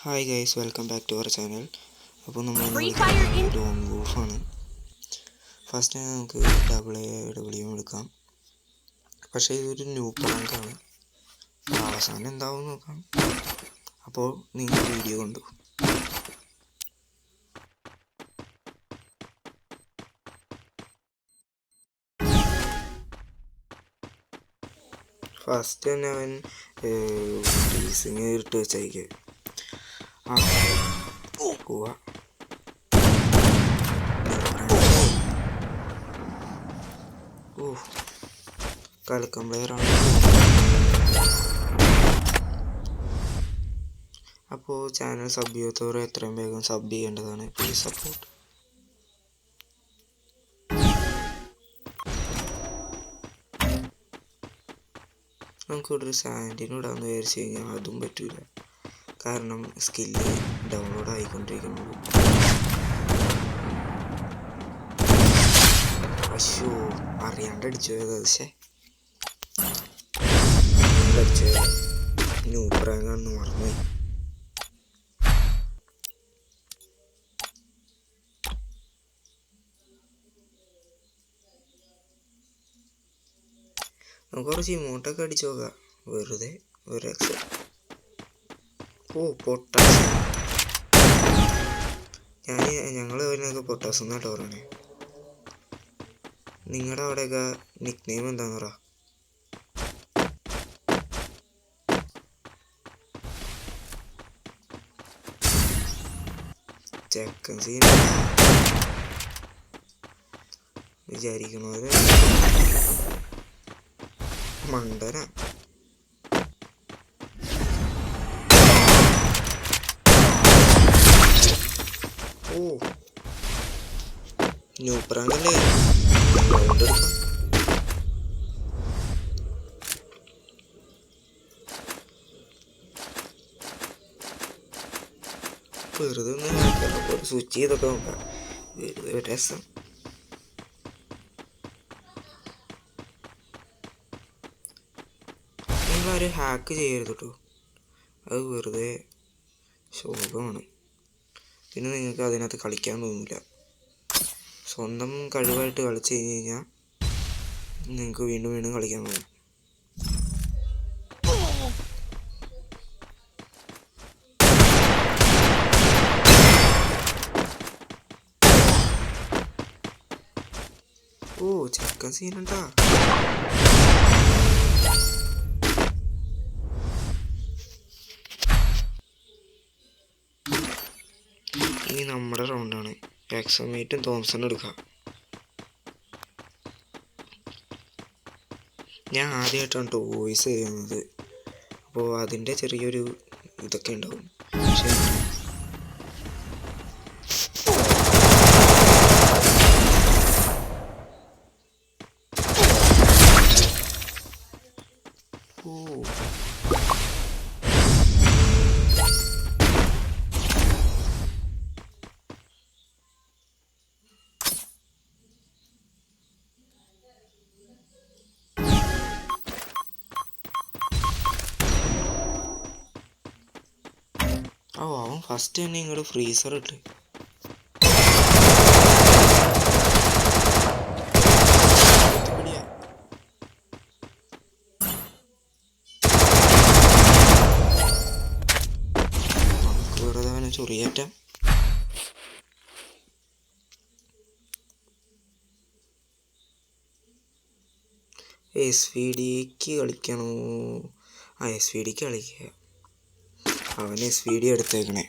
Hi guys, welcome back to our channel. അപ്പോൾ നമ്മൾ lone വൂൾഫാണ്. ഫസ്റ്റ് നമുക്ക് ഡബ്ല്യു എടുക്കാം. പക്ഷേ ഇതൊരു ന്യൂ പ്രാങ്കാണ്. അവസാനം എന്താവും നോക്കാം. അപ്പോൾ നിങ്ങൾ വീഡിയോ കണ്ടു. ഫസ്റ്റ് തന്നെ അവൻ ഫ്രീസിങ് ഇട്ട് വെച്ചേക്ക് പോവാ. കളിക്കാൻ പ്ലെയറാണ്. അപ്പോൾ ചാനൽ സബ് ചെയ്യാത്തവർ എത്രയും വേഗം സബ് ചെയ്യേണ്ടതാണ്. Please support. നമുക്കിവിടെ ഒരു സാൻഡിന് ഇടാമെന്ന് വിചാരിച്ചു കഴിഞ്ഞാൽ അതും പറ്റൂല, കാരണം സ്കില്ല് ഡൗൺലോഡ് ആയിക്കൊണ്ടിരിക്കുന്നു. പക്ഷേ അറിയാണ്ട് അടിച്ചു പോയത്. പക്ഷേ അടിച്ചു ന്യൂ പ്രാങ്കാണെന്ന് മറന്നു. നമുക്ക് കുറച്ച് ഇമോട്ടൊക്കെ അടിച്ചു നോക്കാം വെറുതെ ഒരു പൊട്ടാസ്. ഞങ്ങൾ വരുന്നതൊക്കെ പൊട്ടാസ് എന്നാട്ടോ പറയണേ. നിങ്ങളുടെ അവിടെയൊക്കെ നിക് നെയിം എന്താന്ന് പറ. ചെക്കൻ സീൻ വിചാരിക്കണത് മണ്ടന. ന്യൂ പ്രാങ്കല്ലേ, ഗ്രൗണ്ട് എടുക്കാം. വെറുതെ ഒന്ന് സ്വിച്ച് ചെയ്തൊക്കെ നോക്കാം. വെറുതെ രസം. നിങ്ങളാരും ഹാക്ക് ചെയ്യരുത് കേട്ടോ, അത് വെറുതെ ശോകമാണ്. പിന്നെ നിങ്ങൾക്ക് അതിനകത്ത് കളിക്കാൻ തോന്നില്ല. സ്വന്തം കഴിവായിട്ട് കളിച്ചു കഴിഞ്ഞ് കഴിഞ്ഞാൽ നിങ്ങൾക്ക് വീണ്ടും വീണ്ടും കളിക്കാൻ തോന്നും. ചെക്കൻ സീനുണ്ടാ. ഇനി നമ്മുടെ റൗണ്ടാണ്. എക്സമേറ്റും തോംസണും എടുക്കാം. ഞാൻ ആദ്യമായിട്ടാണ് കേട്ടോ വോയിസ് ചെയ്യുന്നത്, അപ്പോൾ അതിൻ്റെ ചെറിയൊരു ഇതൊക്കെ ഉണ്ടാവും. പക്ഷേ അവൻ ഫസ്റ്റ് തന്നെ ഇങ്ങോട്ട് ഫ്രീസർ ഇട്ട്. നമുക്ക് വെറുതെ അവനെ ചൊറിയേറ്റാം. SVDക്ക് കളിക്കണോ? SVDക്ക് കളിക്കുക. അവൻ SVD എടുത്തേക്കണേ.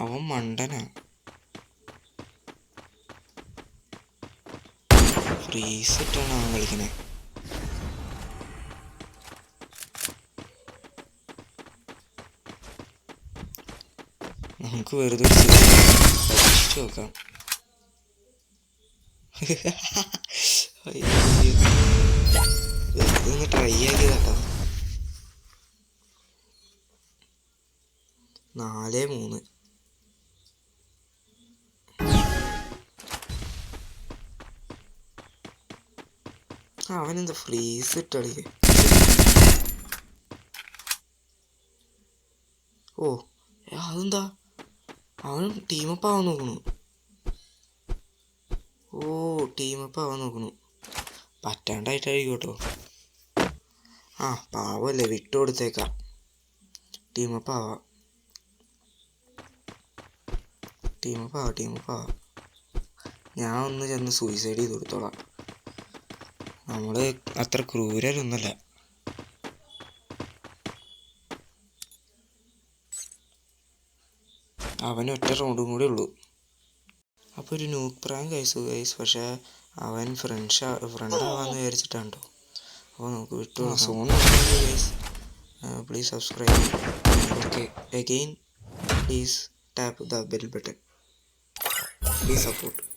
അവൻ മണ്ടനാ. ഫ്രീസ് ഇട്ടാണ് അവൻ കളിക്കണേ. നമുക്ക് വെറുതെ പരീക്ഷിച്ച് നോക്കാം. വെറുതെ ഒന്ന് ട്രൈ ആക്കിയതാട്ടോ. 4-3. അവനെന്താ ഫ്രീസ് ഇട്ടളിക്ക്. ഓ അതെന്താ അവൻ ടീമപ്പ് ആവാൻ നോക്കണു. ഓ ടീമപ്പ് ആവാൻ നോക്കണു. പറ്റാണ്ടായിട്ടായിരിക്കും കേട്ടോ. ആ പാവല്ലേ, വിട്ടു കൊടുത്തേക്കാം. ടീമപ്പ് ആവാം. ഞാൻ ഒന്ന് ചെന്ന് സൂയിസൈഡ് ചെയ്ത് കൊടുത്തോളാം. നമ്മൾ അത്ര ക്രൂരരൊന്നുമല്ല. അവന് ഒറ്റ റൗണ്ടും കൂടെ ഉള്ളൂ. അപ്പോൾ ഒരു നൂക്ക് പ്രാങ്ക് ഗൈസ്. പക്ഷേ അവൻ ഫ്രണ്ടാവാന്ന് വിചാരിച്ചിട്ടാണ് കേട്ടോ. അപ്പോൾ നമുക്ക് വിട്ടു zone guys. Please subscribe. Okay again please tap the bell button. Please support.